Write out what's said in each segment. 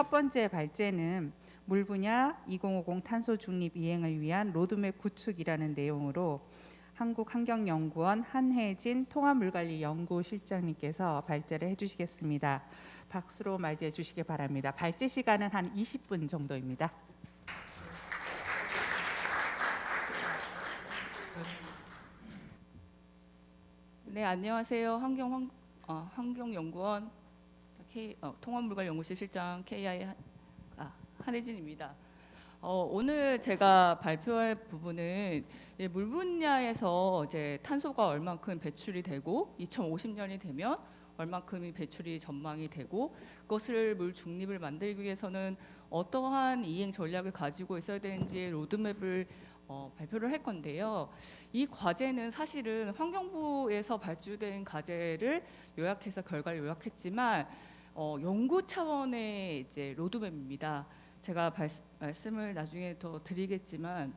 첫 번째 발제는 물 분야 2050 탄소 중립 이행을 위한 로드맵 구축이라는 내용으로 한국환경연구원 한혜진 통합물관리 연구실장님께서 발제를 해주시겠습니다. 박수로 맞이해 주시기 바랍니다. 발제 시간은 한 20분 정도입니다. 네, 안녕하세요. 환경연구원 통합물관연구실 실장 KI 한혜진입니다. 오늘 제가 발표할 부분은 물 분야에서 이제 탄소가 얼만큼 배출이 되고 2050년이 되면 얼만큼이 배출이 전망이 되고 그것을 물 중립을 만들기 위해서는 어떠한 이행 전략을 가지고 있어야 되는지 로드맵을 발표를 할 건데요. 이 과제는 사실은 환경부에서 발주된 과제를 요약해서 결과를 요약했지만 연구 차원의 이제 로드맵입니다. 제가 말씀을 나중에 더 드리겠지만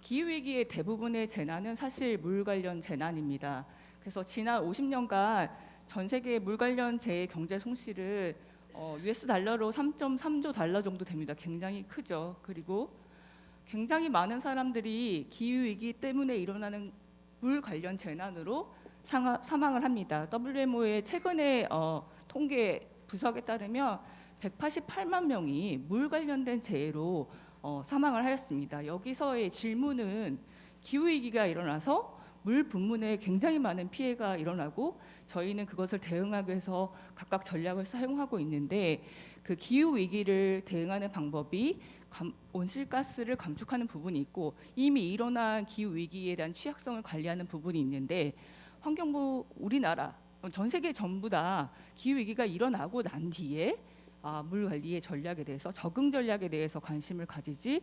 기후위기의 대부분의 재난은 사실 물 관련 재난입니다. 그래서 지난 50년간 전 세계 물 관련 재해 경제 손실은 US 달러로 3.3조 달러 정도 됩니다. 굉장히 크죠. 그리고 굉장히 많은 사람들이 기후위기 때문에 일어나는 물 관련 재난으로 사망을 합니다. WMO의 최근의 통계 분석에 따르면 188만 명이 물 관련된 재해로 사망을 하였습니다. 여기서의 질문은 기후위기가 일어나서 물 분문에 굉장히 많은 피해가 일어나고 저희는 그것을 대응하기 위해서 각각 전략을 사용하고 있는데 그 기후위기를 대응하는 방법이 온실가스를 감축하는 부분이 있고 이미 일어난 기후위기에 대한 취약성을 관리하는 부분이 있는데 환경부 우리나라 전 세계 전부 다 기후위기가 일어나고 난 뒤에 물 관리의 전략에 대해서 적응 전략에 대해서 관심을 가지지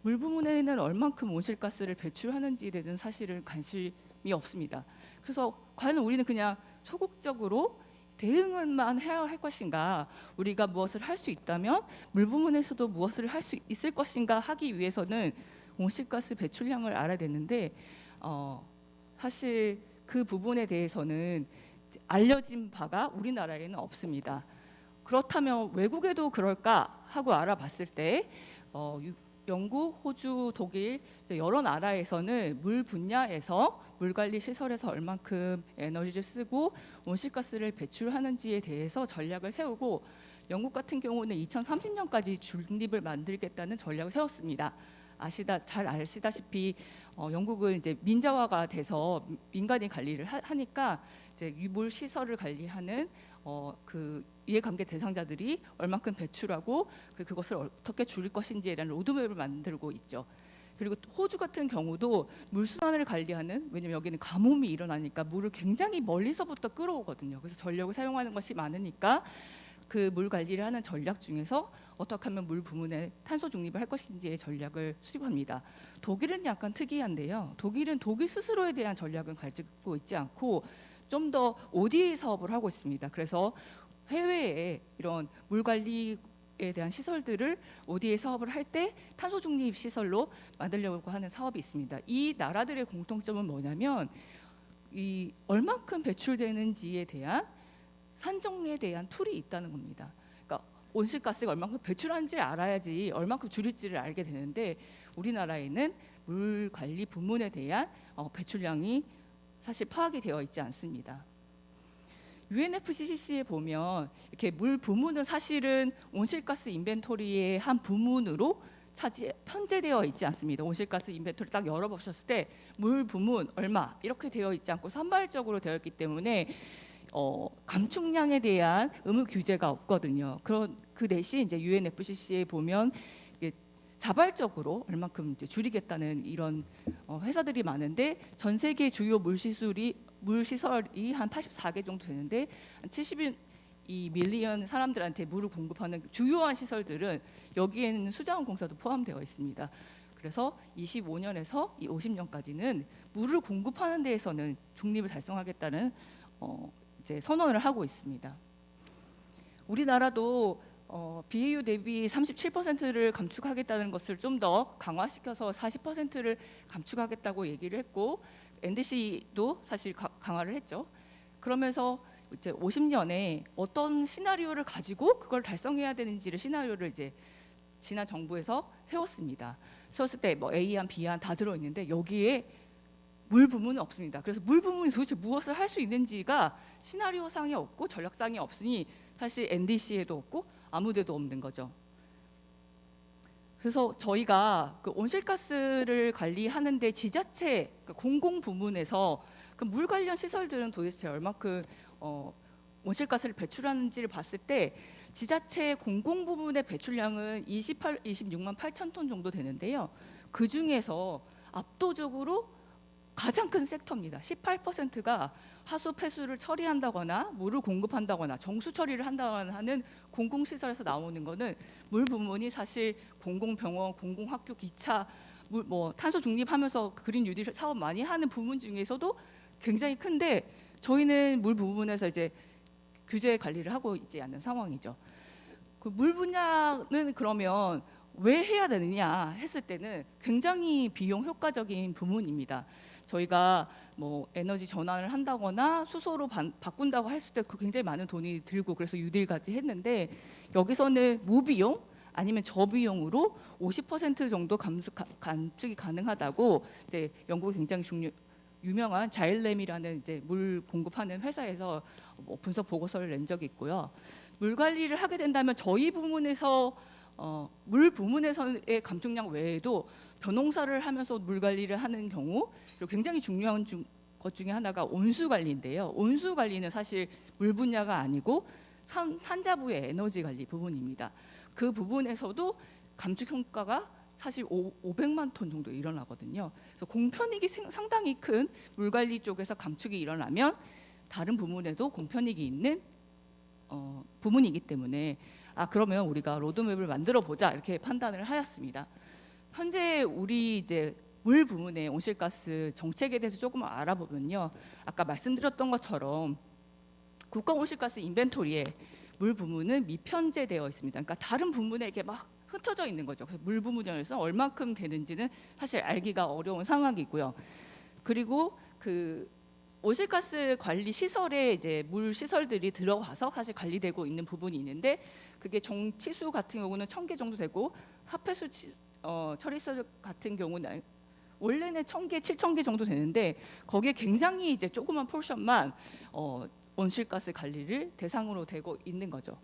물 부문에는 얼만큼 온실가스를 배출하는지에 대해서는 사실은 관심이 없습니다. 그래서 과연 우리는 그냥 소극적으로 대응만 해야 할 것인가, 우리가 무엇을 할 수 있다면 물 부문에서도 무엇을 할 수 있을 것인가 하기 위해서는 온실가스 배출량을 알아야 되는데 사실 그 부분에 대해서는 알려진 바가 우리나라에는 없습니다. 그렇다면 외국에도 그럴까 하고 알아봤을 때 영국, 호주, 독일 여러 나라에서는 물 분야에서 물관리 시설에서 얼만큼 에너지를 쓰고 온실가스를 배출하는지에 대해서 전략을 세우고 영국 같은 경우는 2030년까지 중립을 만들겠다는 전략을 세웠습니다. 잘 아시다시피 영국은 이제 민자화가 돼서 민간이 관리를 하니까 이제 물 시설을 관리하는 그 이해관계 대상자들이 얼만큼 배출하고 그것을 어떻게 줄일 것인지에 대한 로드맵을 만들고 있죠. 그리고 호주 같은 경우도 물순환을 관리하는, 왜냐면 여기는 가뭄이 일어나니까 물을 굉장히 멀리서부터 끌어오거든요. 그래서 전력을 사용하는 것이 많으니까 그 물 관리를 하는 전략 중에서 어떻게 하면 물 부문에 탄소 중립을 할 것인지의 전략을 수립합니다. 독일은 약간 특이한데요. 독일은 독일 스스로에 대한 전략은 가지고 있지 않고 좀 더 ODA 사업을 하고 있습니다. 그래서 해외에 이런 물 관리에 대한 시설들을 ODA 사업을 할 때 탄소 중립 시설로 만들려고 하는 사업이 있습니다. 이 나라들의 공통점은 뭐냐면 이 얼만큼 배출되는지에 대한 산정에 대한 툴이 있다는 겁니다. 그러니까 온실가스가 얼만큼 배출하는지를 알아야지 얼만큼 줄일지를 알게 되는데 우리나라에는 물 관리 부문에 대한 배출량이 사실 파악이 되어 있지 않습니다. UNFCCC에 보면 이렇게 물 부문은 사실은 온실가스 인벤토리의 한 부문으로 편제되어 있지 않습니다. 온실가스 인벤토리 딱 열어보셨을 때 물 부문 얼마 이렇게 되어 있지 않고 산발적으로 되어 있기 때문에 감축량에 대한 의무 규제가 없거든요. 그 대신 이제 UNFCC에 보면 자발적으로 얼만큼 이제 줄이겠다는 이런 회사들이 많은데 전 세계 주요 물시설이 한 84개 정도 되는데 한 72 밀리언 사람들한테 물을 공급하는 주요한 시설들은 여기에는 수자원 공사도 포함되어 있습니다. 그래서 25년에서 50년까지는 물을 공급하는 데에서는 중립을 달성하겠다는 이제 선언을 하고 있습니다. 우리나라도 BAU 대비 37%를 감축하겠다는 것을 좀 더 강화시켜서 40%를 감축하겠다고 얘기를 했고 NDC도 사실 강화를 했죠. 그러면서 이제 50년에 어떤 시나리오를 가지고 그걸 달성해야 되는지를 시나리오를 이제 지난 정부에서 세웠습니다. 세웠을 때 뭐 A안, B안 다 들어 있는데 여기에 물 부문은 없습니다. 그래서 물 부문이 도대체 무엇을 할 수 있는지가 시나리오상에 없고 전략상에 없으니 사실 NDC에도 없고 아무데도 없는 거죠. 그래서 저희가 그 온실가스를 관리하는데 지자체 그러니까 공공 부문에서 그 물 관련 시설들은 도대체 얼마큼 온실가스를 배출하는지를 봤을 때 지자체 공공 부문의 배출량은 26만 8천 톤 정도 되는데요. 그 중에서 압도적으로 가장 큰 섹터입니다. 18%가 하수 폐수를 처리한다거나 물을 공급한다거나 정수 처리를 한다거나 하는 공공시설에서 나오는 거는 물 부문이 사실 공공병원, 공공학교, 기차, 뭐 탄소 중립하면서 그린 뉴딜 사업 많이 하는 부문 중에서도 굉장히 큰데 저희는 물 부문에서 이제 규제 관리를 하고 있지 않는 상황이죠. 그 물 분야는 그러면 왜 해야 되느냐 했을 때는 굉장히 비용 효과적인 부문입니다. 저희가 뭐 에너지 전환을 한다거나 수소로 바꾼다고 했을 때 굉장히 많은 돈이 들고 그래서 유딜까지 했는데 여기서는 무비용 아니면 저비용으로 50% 정도 감축이 가능하다고 이제 영국이 굉장히 유명한 자일렘이라는 이제 물 공급하는 회사에서 뭐 분석 보고서를 낸 적이 있고요. 물 관리를 하게 된다면 저희 부문에서 물 부문에서의 감축량 외에도 벼농사를 하면서 물 관리를 하는 경우 그리고 굉장히 중요한 것 중에 하나가 온수 관리인데요. 온수 관리는 사실 물 분야가 아니고 산자부의 에너지 관리 부분입니다. 그 부분에서도 감축 효과가 사실 500만 톤 정도 일어나거든요. 그래서 공편익이 상당히 큰 물 관리 쪽에서 감축이 일어나면 다른 부문에도 공편익이 있는 부문이기 때문에 그러면 우리가 로드맵을 만들어 보자 이렇게 판단을 하였습니다. 현재 우리 이제 물 부문의 온실가스 정책에 대해서 조금 알아보면요. 아까 말씀드렸던 것처럼 국가 온실가스 인벤토리에 물 부문은 미편제되어 있습니다. 그러니까 다른 부문에 이렇게 막 흩어져 있는 거죠. 그래서 물 부문에서 얼마큼 되는지는 사실 알기가 어려운 상황이고요. 그리고 그 온실가스 관리 시설에 이제 물 시설들이 들어가서 사실 관리되고 있는 부분이 있는데 그게 정치수 같은 경우는 1,000개 정도 되고 하폐수 처리시설 같은 경우는 원래는 1,000개, 7,000개 정도 되는데 거기에 굉장히 이제 조그만 포션만 온실가스 관리를 대상으로 되고 있는 거죠.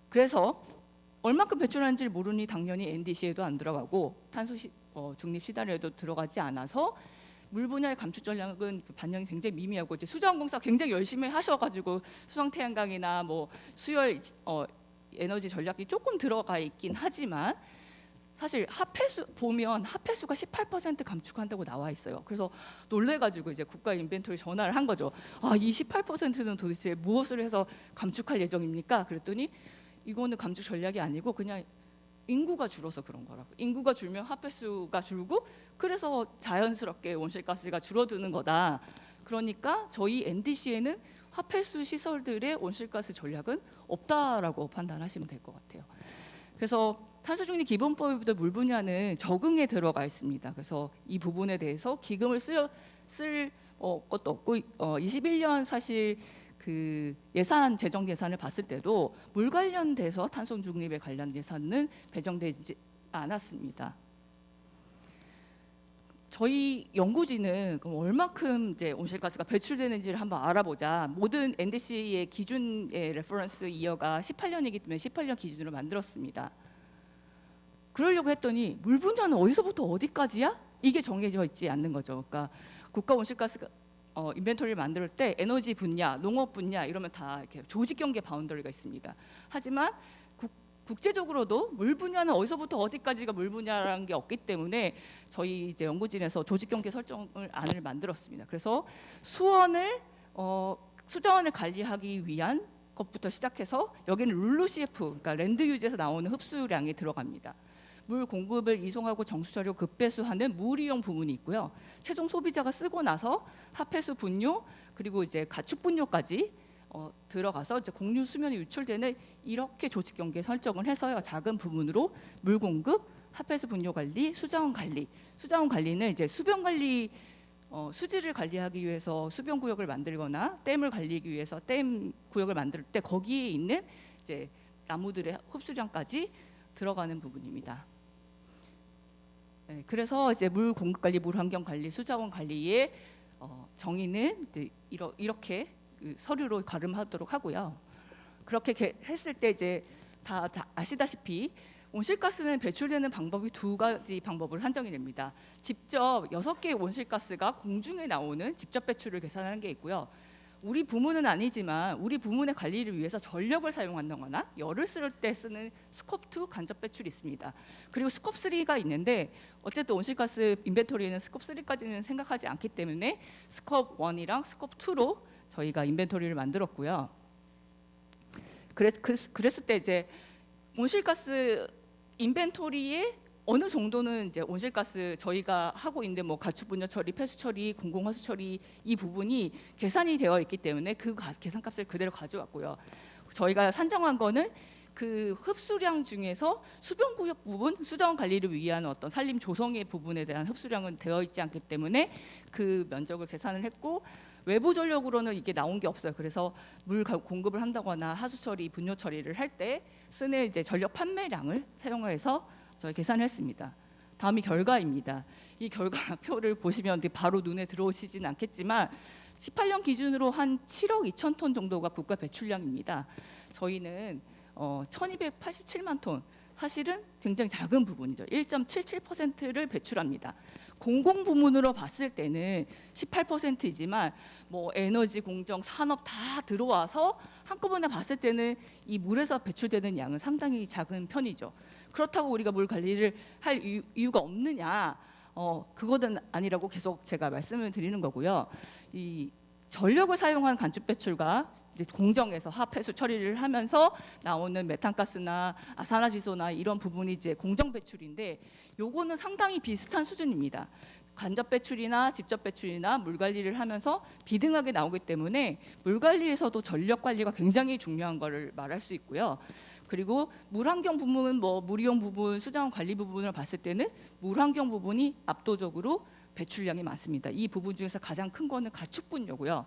그래서 얼마큼 배출하는지를 모르니 당연히 NDC에도 안 들어가고 탄소 중립 시나리오에도 들어가지 않아서 물 분야의 감축 전략은 반영이 굉장히 미미하고 이제 수자원공사 굉장히 열심히 하셔가지고 수성태양광이나 뭐 수열 에너지 전략이 조금 들어가 있긴 하지만 사실 하폐수 보면 하폐수가 18% 감축한다고 나와 있어요. 그래서 놀래가지고 이제 국가 인벤토리 전화를 한 거죠. 이 18%는 도대체 무엇을 해서 감축할 예정입니까? 그랬더니 이거는 감축 전략이 아니고 그냥 인구가 줄어서 그런 거라고. 인구가 줄면 하폐수가 줄고 그래서 자연스럽게 온실가스가 줄어드는 거다. 그러니까 저희 NDC에는 하폐수 시설들의 온실가스 전략은 없다라고 판단하시면 될 것 같아요. 그래서 탄소중립 기본법에도 물 분야는 적응에 들어가 있습니다. 그래서 이 부분에 대해서 기금을 쓸 것도 없고 21년 사실 그 재정 예산을 봤을 때도 물 관련돼서 탄소 중립에 관련 예산은 배정되지 않았습니다. 저희 연구진은 그럼 얼마큼 이제 온실가스가 배출되는지를 한번 알아보자. 모든 NDC의 기준의 레퍼런스 이어가 18년이기 때문에 18년 기준으로 만들었습니다. 그러려고 했더니 물 분야는 어디서부터 어디까지야? 이게 정해져 있지 않는 거죠. 그러니까 국가 온실가스 인벤토리를 만들 때 에너지 분야, 농업 분야 이러면 다 이렇게 조직 경계 바운더리가 있습니다. 하지만 국제적으로도 물 분야는 어디서부터 어디까지가 물 분야라는 게 없기 때문에 저희 이제 연구진에서 조직 경계 안을 만들었습니다. 그래서 수자원을 관리하기 위한 것부터 시작해서 여기는 룰루CF, 그러니까 랜드 유지에서 나오는 흡수량이 들어갑니다. 물 공급을 이송하고 정수 처리로 급배수하는 물 이용 부분이 있고요. 최종 소비자가 쓰고 나서 하폐수 분뇨 그리고 이제 가축 분뇨까지 들어가서 이제 공유 수면에 유출되는 이렇게 조직 경계 설정을 해서요. 작은 부분으로 물 공급, 하폐수 분뇨 관리, 수자원 관리. 수자원 관리는 이제 수변 관리 수질을 관리하기 위해서 수변 구역을 만들거나 댐을 관리하기 위해서 댐 구역을 만들 때 거기에 있는 이제 나무들의 흡수량까지 들어가는 부분입니다. 네, 그래서 이제 물 공급 관리, 물 환경 관리, 수자원 관리의 정의는 이제 이렇게 그 서류로 가름하도록 하고요. 그렇게 했을 때 이제 다 아시다시피 온실가스는 배출되는 방법이 두 가지 방법을 한정이 됩니다. 직접 6개의 온실가스가 공중에 나오는 직접 배출을 계산하는 게 있고요. 우리 부문은 아니지만 우리 부문의 관리를 위해서 전력을 사용한다거나 열을 쓸 때 쓰는 스콥2 간접 배출이 있습니다. 그리고 스콥3가 있는데 어쨌든 온실가스 인벤토리에는 스콥3까지는 생각하지 않기 때문에 스콥1이랑 스콥2로 저희가 인벤토리를 만들었고요. 그랬을 때 이제 온실가스 인벤토리에 어느 정도는 이제 온실가스 저희가 하고 있는데 뭐 가축 분뇨 처리, 폐수 처리, 공공화수 처리 이 부분이 계산이 되어 있기 때문에 그 계산값을 그대로 가져왔고요. 저희가 산정한 거는 그 흡수량 중에서 수변구역 부분, 수자원 관리를 위한 어떤 산림 조성의 부분에 대한 흡수량은 되어 있지 않기 때문에 그 면적을 계산을 했고 외부 전력으로는 이게 나온 게 없어요. 그래서 물 공급을 한다거나 하수 처리, 분뇨 처리를 할 때 쓰는 이제 전력 판매량을 사용해서 저희 계산을 했습니다. 다음이 결과입니다. 이 결과표를 보시면 바로 눈에 들어오시진 않겠지만 18년 기준으로 한 7억 2천 톤 정도가 국가 배출량입니다. 저희는 1287만 톤, 사실은 굉장히 작은 부분이죠. 1.77%를 배출합니다. 공공 부문으로 봤을 때는 18%이지만 뭐 에너지, 공정, 산업 다 들어와서 한꺼번에 봤을 때는 이 물에서 배출되는 양은 상당히 작은 편이죠. 그렇다고 우리가 물 관리를 할 이유가 없느냐? 그거는 아니라고 계속 제가 말씀을 드리는 거고요. 이 전력을 사용한 간접 배출과 이제 공정에서 화폐수 처리를 하면서 나오는 메탄가스나 아산화지소나 이런 부분이 이제 공정 배출인데 요거는 상당히 비슷한 수준입니다. 간접 배출이나 직접 배출이나 물 관리를 하면서 비등하게 나오기 때문에 물 관리에서도 전력 관리가 굉장히 중요한 거를 말할 수 있고요. 그리고 물환경 부분, 뭐 물이용 부분, 수자원 관리 부분을 봤을 때는 물환경 부분이 압도적으로 배출량이 많습니다. 이 부분 중에서 가장 큰 거는 가축 분뇨고요.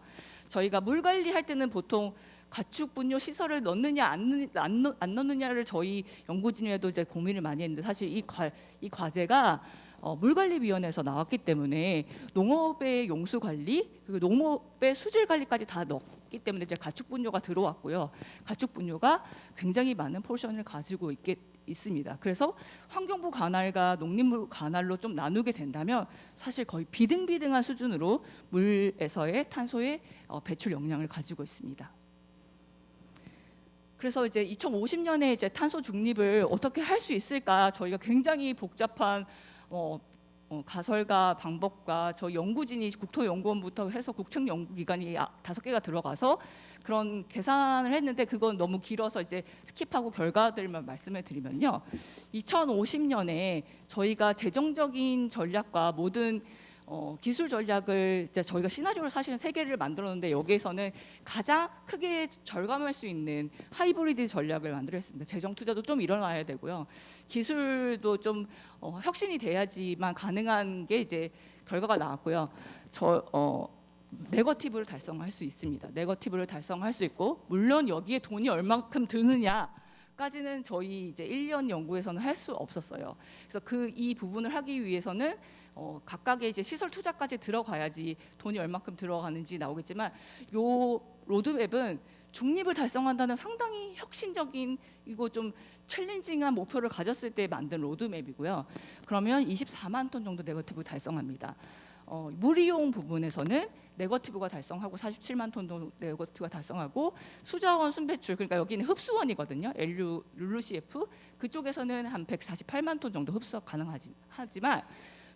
저희가 물 관리할 때는 보통 가축 분뇨 시설을 넣느냐 안 넣느냐를 저희 연구진에도 이제 고민을 많이 했는데 사실 이 과제가 물관리위원회에서 나왔기 때문에 농업의 용수 관리 그리고 농업의 수질 관리까지 다 넣기 때문에 이제 가축 분뇨가 들어왔고요. 가축 분뇨가 굉장히 많은 포션을 가지고 있습니다. 그래서 환경부 관할과 농림부 관할로 좀 나누게 된다면 사실 거의 비등비등한 수준으로 물에서의 탄소의 배출 역량을 가지고 있습니다. 그래서 이제 2050년에 이제 탄소 중립을 어떻게 할 수 있을까 저희가 굉장히 복잡한 가설과 방법과 저희 연구진이 국토연구원부터 해서 국책연구기관이 5개가 들어가서 그런 계산을 했는데 그건 너무 길어서 이제 스킵하고 결과들만 말씀을 드리면요. 2050년에 저희가 재정적인 전략과 모든 기술 전략을 이제 저희가 시나리오를 사실은 3개를 만들었는데 여기에서는 가장 크게 절감할 수 있는 하이브리드 전략을 만들었습니다. 재정 투자도 좀 일어나야 되고요. 기술도 좀 혁신이 돼야지만 가능한 게 이제 결과가 나왔고요. 네거티브를 달성할 수 있습니다. 네거티브를 달성할 수 있고 물론 여기에 돈이 얼마큼 드느냐까지는 저희 이제 1년 연구에서는 할 수 없었어요. 그래서 이 부분을 하기 위해서는 각각의 이제 시설 투자까지 들어가야지 돈이 얼마큼 들어가는지 나오겠지만 요 로드맵은 중립을 달성한다는 상당히 혁신적인 이거 좀 챌린징한 목표를 가졌을 때 만든 로드맵이고요. 그러면 24만 톤 정도 네거티브 달성합니다. 물이용 부분에서는 네거티브가 달성하고 47만 톤 정도 네거티브가 달성하고 수자원 순배출 그러니까 여기는 흡수원이거든요. LULUCF 그쪽에서는 한 148만 톤 정도 흡수가 가능하지만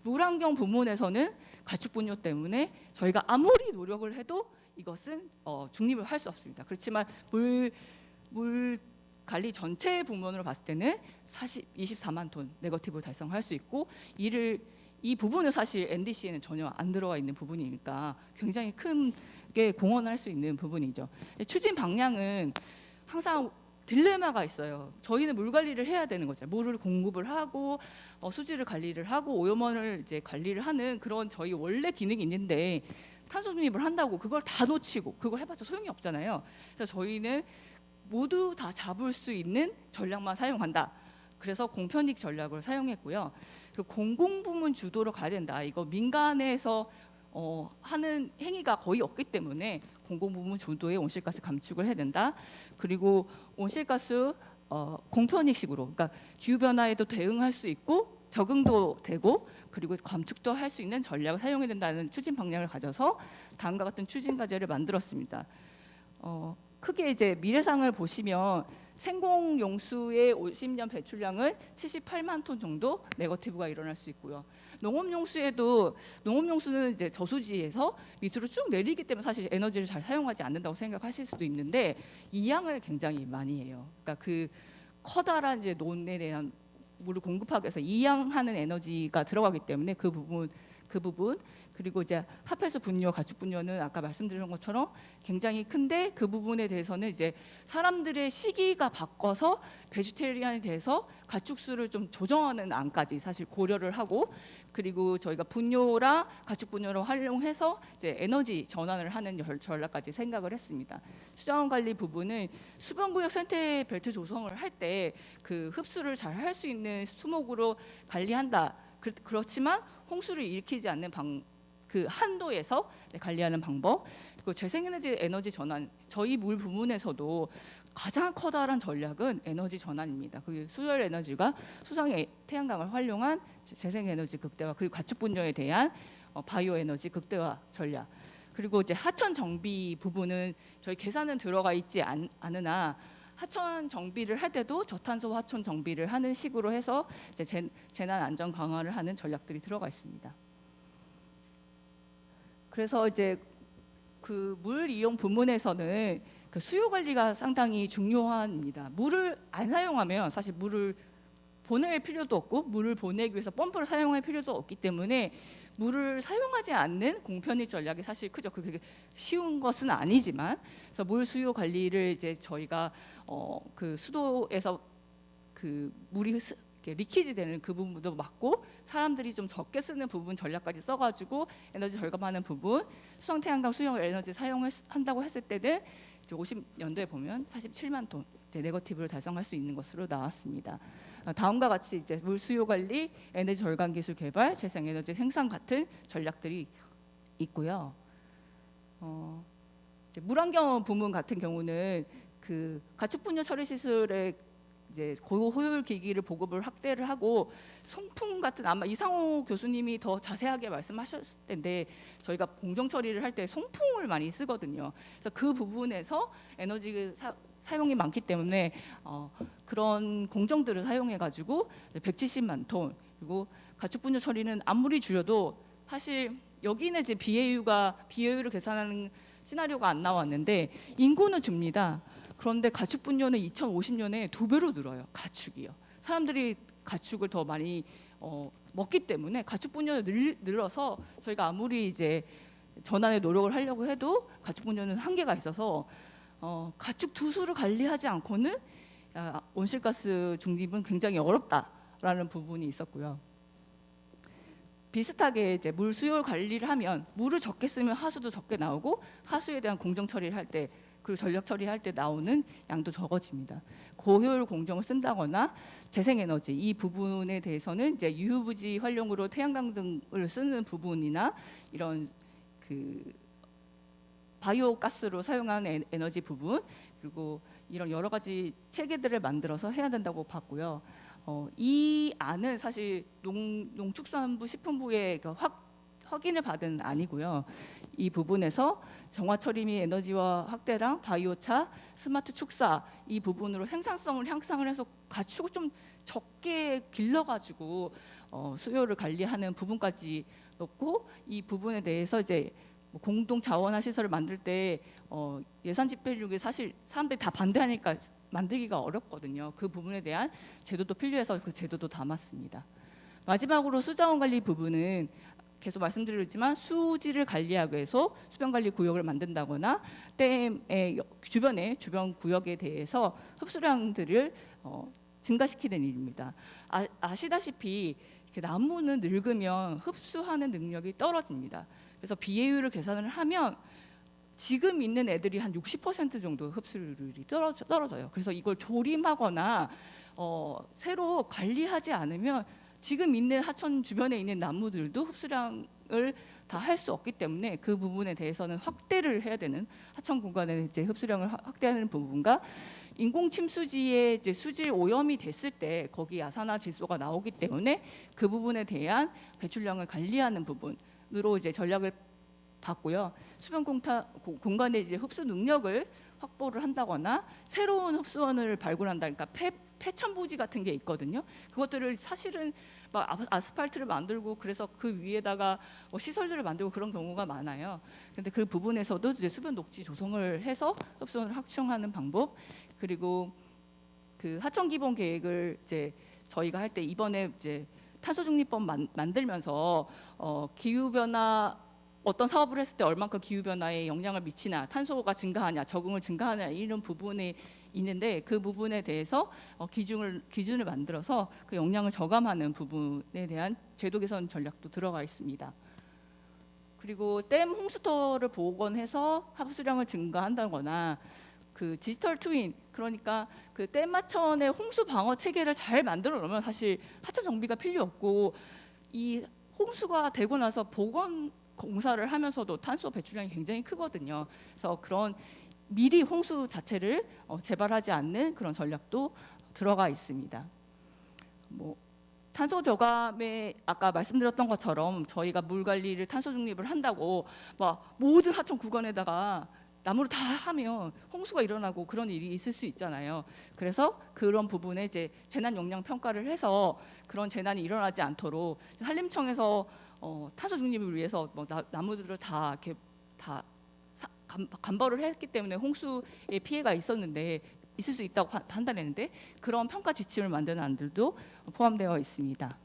물환경 부문에서는 가축 분뇨 때문에 저희가 아무리 노력을 해도 이것은 중립을 할 수 없습니다. 그렇지만 물 관리 전체 부문으로 봤을 때는 24만 톤 네거티브를 달성할 수 있고 이 부분은 사실 NDC에는 전혀 안 들어와 있는 부분이니까 굉장히 크게 공헌할 수 있는 부분이죠. 추진 방향은 항상 딜레마가 있어요. 저희는 물 관리를 해야 되는 거죠. 물을 공급을 하고 수질을 관리를 하고 오염원을 이제 관리를 하는 그런 저희 원래 기능이 있는데 탄소 중립을 한다고 그걸 다 놓치고 그걸 해봤자 소용이 없잖아요. 그래서 저희는 모두 다 잡을 수 있는 전략만 사용한다. 그래서 공편익 전략을 사용했고요. 그리고 공공부문 주도로 가야 된다. 이거 민간에서 하는 행위가 거의 없기 때문에 공공부문 주도의 온실가스 감축을 해야 된다. 그리고 온실가스 공편익식으로, 그러니까 기후 변화에도 대응할 수 있고 적응도 되고 그리고 감축도 할 수 있는 전략을 사용해야 된다는 추진 방향을 가져서 다음과 같은 추진 과제를 만들었습니다. 크게 이제 미래상을 보시면 생공용수의 50년 배출량은 78만 톤 정도 네거티브가 일어날 수 있고요. 농업용수는 이제 저수지에서 밑으로 쭉 내리기 때문에 사실 에너지를 잘 사용하지 않는다고 생각하실 수도 있는데 이양을 굉장히 많이 해요. 그러니까 그 커다란 이제 논에 대한 물을 공급하기 위해서 이양하는 에너지가 들어가기 때문에 그 부분 그리고 이제 핫폐수 분뇨, 가축 분뇨는 아까 말씀드린 것처럼 굉장히 큰데 그 부분에 대해서는 이제 사람들의 시기가 바꿔서 베지테리안이 돼서 가축수를 좀 조정하는 안까지 사실 고려를 하고 그리고 저희가 분뇨랑 가축 분뇨를 활용해서 이제 에너지 전환을 하는 전략까지 생각을 했습니다. 수자원 관리 부분은 수변구역 생태 벨트 조성을 할 때 그 흡수를 잘 할 수 있는 수목으로 관리한다. 그렇지만 홍수를 일으키지 않는 그 한도에서 관리하는 방법 그리고 재생에너지 에너지 전환 저희 물 부문에서도 가장 커다란 전략은 에너지 전환입니다. 그 수열 에너지가 수상의 태양광을 활용한 재생에너지 극대화 그리고 가축 분뇨에 대한 바이오 에너지 극대화 전략 그리고 이제 하천 정비 부분은 저희 계산은 들어가 있지 않으나 하천 정비를 할 때도 저탄소 하천 정비를 하는 식으로 해서 이제 재난 안전 강화를 하는 전략들이 들어가 있습니다. 그래서 이제 그 물 이용 부문에서는 그 수요 관리가 상당히 중요합니다. 물을 안 사용하면 사실 물을 보낼 필요도 없고 물을 보내기 위해서 펌프를 사용할 필요도 없기 때문에 물을 사용하지 않는 공편익 전략이 사실 크죠. 그게 쉬운 것은 아니지만 그래서 물 수요 관리를 이제 저희가 그 수도에서 그 물이 리키지 되는 그 부분도 막고 사람들이 좀 적게 쓰는 부분 전략까지 써가지고 에너지 절감하는 부분 수성 태양광 수용 에너지 사용한다고 했을 때는 이제 50년도에 보면 47만 톤 이제 네거티브를 달성할 수 있는 것으로 나왔습니다. 다음과 같이 이제 물 수요 관리, 에너지 절감 기술 개발, 재생 에너지 생산 같은 전략들이 있고요. 이제 물환경 부문 같은 경우는 그 가축 분뇨 처리 시설의 이제 고효율 기기를 보급을 확대를 하고 송풍 같은 아마 이상호 교수님이 더 자세하게 말씀하셨을 텐데 저희가 공정 처리를 할 때 송풍을 많이 쓰거든요. 그래서 그 부분에서 에너지 사용이 많기 때문에 그런 공정들을 사용해가지고 170만 톤 그리고 가축 분뇨 처리는 아무리 줄여도 사실 여기는 이제 비효율을 계산하는 시나리오가 안 나왔는데 인구는 줍니다. 그런데 가축 분뇨는 2050년에 2배로 늘어요. 가축이요. 사람들이 가축을 더 많이 먹기 때문에 가축 분뇨는 늘어서 저희가 아무리 이제 전환의 노력을 하려고 해도 가축 분뇨는 한계가 있어서 가축 두수를 관리하지 않고는 온실가스 중립은 굉장히 어렵다라는 부분이 있었고요. 비슷하게 이제 물 수요 관리를 하면 물을 적게 쓰면 하수도 적게 나오고 하수에 대한 공정 처리를 할 때 그리고 전력 처리할 때 나오는 양도 적어집니다. 고효율 공정을 쓴다거나 재생에너지 이 부분에 대해서는 이제 유휴부지 활용으로 태양광 등을 쓰는 부분이나 이런 그 바이오 가스로 사용하는 에너지 부분 그리고 이런 여러 가지 체계들을 만들어서 해야 된다고 봤고요. 이 안은 사실 농축산부 식품부의 확인을 받은 안이고요. 이 부분에서 정화 처리 및 에너지화 확대랑 바이오차, 스마트 축사 이 부분으로 생산성을 향상을 해서 가축을 좀 적게 길러가지고 수요를 관리하는 부분까지 넣고 이 부분에 대해서 이제 공동 자원화 시설을 만들 때 예산 집행력이 사실 사람들이 다 반대하니까 만들기가 어렵거든요. 그 부분에 대한 제도도 필요해서 그 제도도 담았습니다. 마지막으로 수자원 관리 부분은 계속 말씀드렸지만 수질을 관리하기 위해서 수변관리 구역을 만든다거나 댐의 주변 구역에 대해서 흡수량들을 증가시키는 일입니다. 아시다시피 이렇게 나무는 늙으면 흡수하는 능력이 떨어집니다. 그래서 비례율을 계산을 하면 지금 있는 애들이 한 60% 정도 흡수율이 떨어져요. 그래서 이걸 조림하거나 새로 관리하지 않으면 지금 있는 하천 주변에 있는 나무들도 흡수량을 다 할 수 없기 때문에 그 부분에 대해서는 확대를 해야 되는, 하천 공간의 이제 흡수량을 확대하는 부분과 인공 침수지에 이제 수질 오염이 됐을 때 거기 야산화 질소가 나오기 때문에 그 부분에 대한 배출량을 관리하는 부분으로 이제 전략을 봤고요. 수변 공간의 이제 흡수 능력을 확보를 한다거나 새로운 흡수원을 발굴한다. 그러니까 폐천부지 같은 게 있거든요. 그것들을 사실은 막 아스팔트를 만들고 그래서 그 위에다가 시설들을 만들고 그런 경우가 많아요. 근데 그 부분에서도 이제 수변 녹지 조성을 해서 흡수원을 확충하는 방법, 그리고 그 하천 기본 계획을 이제 저희가 할 때 이번에 이제 탄소 중립법 만들면서 기후 변화 어떤 사업을 했을 때 얼만큼 기후 변화에 영향을 미치나, 탄소가 증가하냐, 적응을 증가하냐 이런 부분이 있는데 그 부분에 대해서 기준을 만들어서 그 영향을 저감하는 부분에 대한 제도 개선 전략도 들어가 있습니다. 그리고 댐 홍수터를 복원해서 합수량을 증가한다거나 그 디지털 트윈, 그러니까 그 댐 하천의 홍수 방어 체계를 잘 만들어 놓으면 사실 하천 정비가 필요 없고 이 홍수가 되고 나서 복원 공사를 하면서도 탄소 배출량이 굉장히 크거든요. 그래서 그런 미리 홍수 자체를 재발하지 않는 그런 전략도 들어가 있습니다. 뭐 탄소 저감에 아까 말씀드렸던 것처럼 저희가 물 관리를 탄소 중립을 한다고 막 모든 하천 구간에다가 나무를 다 하면 홍수가 일어나고 그런 일이 있을 수 있잖아요. 그래서 그런 부분에 이제 재난 영향 평가를 해서 그런 재난이 일어나지 않도록 산림청에서 탄소 중립을 위해서 뭐 나무들을 다 이렇게 다 감벌을 했기 때문에 홍수의 피해가 있을 수 있다고 판단했는데 그런 평가 지침을 만드는 안들도 포함되어 있습니다.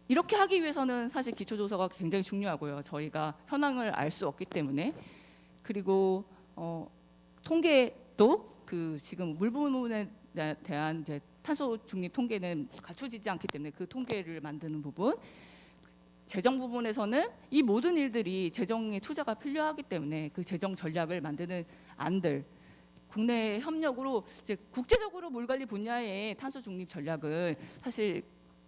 이렇게 하기 위해서는 사실 기초조사가 굉장히 중요하고요. 저희가 현황을 알 수 없기 때문에. 그리고 통계도 그 지금 물 부분에 대한 이제 탄소 중립 통계는 갖춰지지 않기 때문에 그 통계를 만드는 부분, 재정 부분에서는 이 모든 일들이 재정의 투자가 필요하기 때문에 그 재정 전략을 만드는 안들, 국내 협력으로 이제 국제적으로 물관리 분야의 탄소 중립 전략을 사실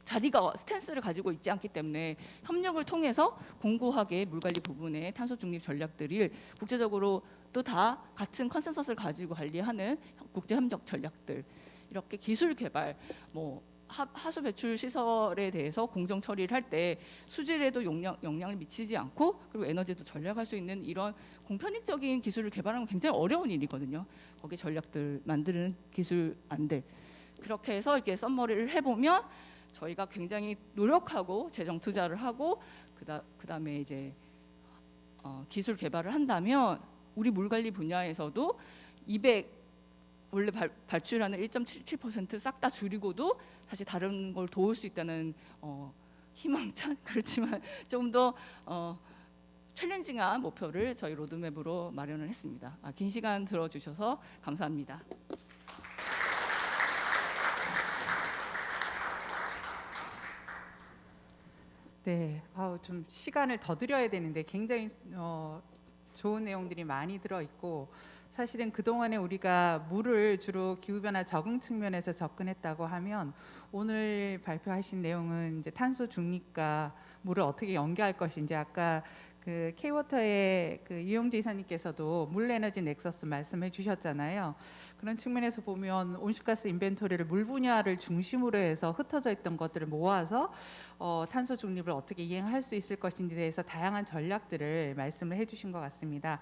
자리가 스탠스를 가지고 있지 않기 때문에 협력을 통해서 공고하게 물관리 부분의 탄소 중립 전략들을 국제적으로 또 다 같은 컨센서스를 가지고 관리하는 국제 협력 전략들, 이렇게 기술 개발, 뭐 하수 배출 시설에 대해서 공정 처리를 할 때 수질에도 영향을 미치지 않고 그리고 에너지도 절약할 수 있는 이런 공편익적인 기술을 개발하는 건 굉장히 어려운 일이거든요. 거기 전략들 만드는 기술안들, 그렇게 해서 이렇게 썸머리를 해보면 저희가 굉장히 노력하고 재정 투자를 하고 그다음에 이제 기술 개발을 한다면 우리 물관리 분야에서도 200 원래 발출하는 1.77% 싹 다 줄이고도 사실 다른 걸 도울 수 있다는 희망찬, 그렇지만 좀 더 챌린징한 목표를 저희 로드맵으로 마련을 했습니다. 긴 시간 들어주셔서 감사합니다. 네, 좀 시간을 더 드려야 되는데 굉장히 좋은 내용들이 많이 들어 있고, 사실은 그동안에 우리가 물을 주로 기후변화 적응 측면에서 접근했다고 하면 오늘 발표하신 내용은 이제 탄소 중립과 물을 어떻게 연계할 것인지, 아까 그 K-워터의 그 유영재 이사님께서도 물 에너지 넥서스 말씀해 주셨잖아요. 그런 측면에서 보면 온실가스 인벤토리를 물 분야를 중심으로 해서 흩어져 있던 것들을 모아서 탄소 중립을 어떻게 이행할 수 있을 것인지에 대해서 다양한 전략들을 말씀을 해 주신 것 같습니다.